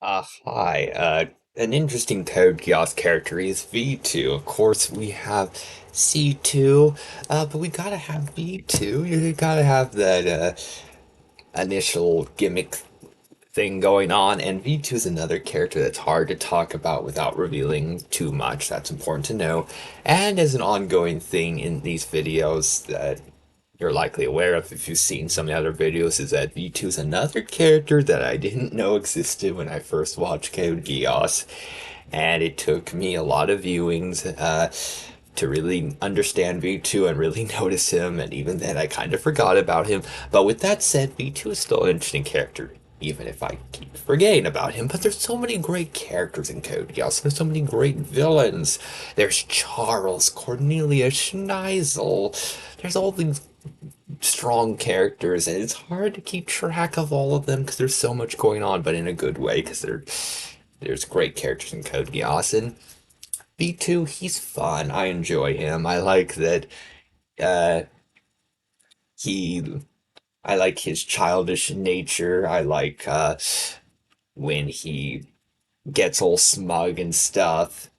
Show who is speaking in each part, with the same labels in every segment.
Speaker 1: Hi. An interesting Code Geass character is V2. Of course, we have C2, but we gotta have V2. You gotta have that initial gimmick thing going on, and V2 is another character that's hard to talk about without revealing too much. That's important to know. And as an ongoing thing in these videos that you're likely aware of if you've seen some of the other videos, is that V2 is another character that I didn't know existed when I first watched Code Geass, and it took me a lot of viewings to really understand V2 and really notice him, and even then I kind of forgot about him. But with that said, V2 is still an interesting character, even if I keep forgetting about him. But there's so many great characters in Code Geass. There's so many great villains. There's Charles, Cornelia, Schneisel. There's all these strong characters, and it's hard to keep track of all of them because there's so much going on, but in a good way because there's great characters in Code Geass. And V2, he's fun. I enjoy him. I like that uh, he. I like his childish nature. I like when he gets all smug and stuff.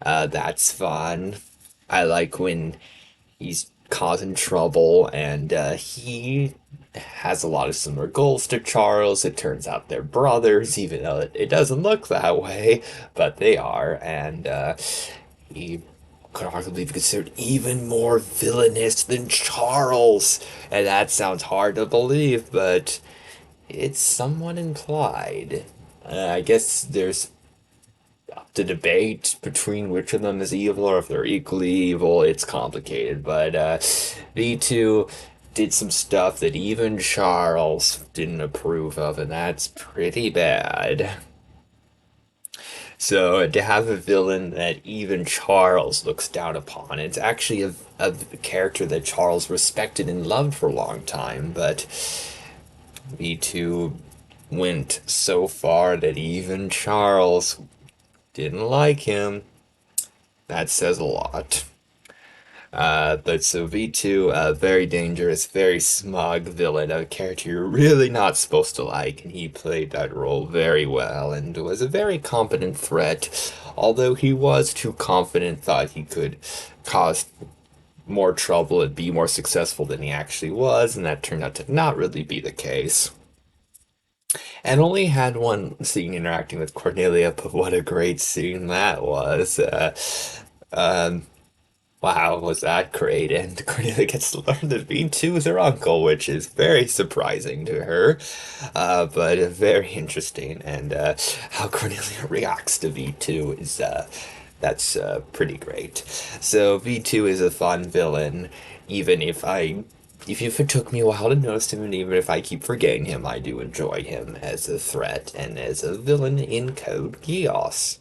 Speaker 1: That's fun. I like when he's causing trouble, and he has a lot of similar goals to Charles. It turns out they're brothers, even though it doesn't look that way, but they are, and he could arguably be considered even more villainous than Charles. And that sounds hard to believe, but it's somewhat implied. I guess there's the debate between which of them is evil or if they're equally evil. It's complicated, but V2 did some stuff that even Charles didn't approve of, and that's pretty bad. So to have a villain that even Charles looks down upon, it's actually a character that Charles respected and loved for a long time, but V2 went so far that even Charles didn't like him. That says a lot. But so V2, a very dangerous, very smug villain, a character you're really not supposed to like, and he played that role very well and was a very competent threat. Although he was too confident, thought he could cause more trouble and be more successful than he actually was, and that turned out to not really be the case. And only had one scene interacting with Cornelia, but what a great scene that was. Um, Wow, was that great? And Cornelia gets to learn that V2 is her uncle, which is very surprising to her, but very interesting. And how Cornelia reacts to V2 is that's pretty great. So V2 is a fun villain, even if it took me a while to notice him, and even if I keep forgetting him, I do enjoy him as a threat and as a villain in Code Geass.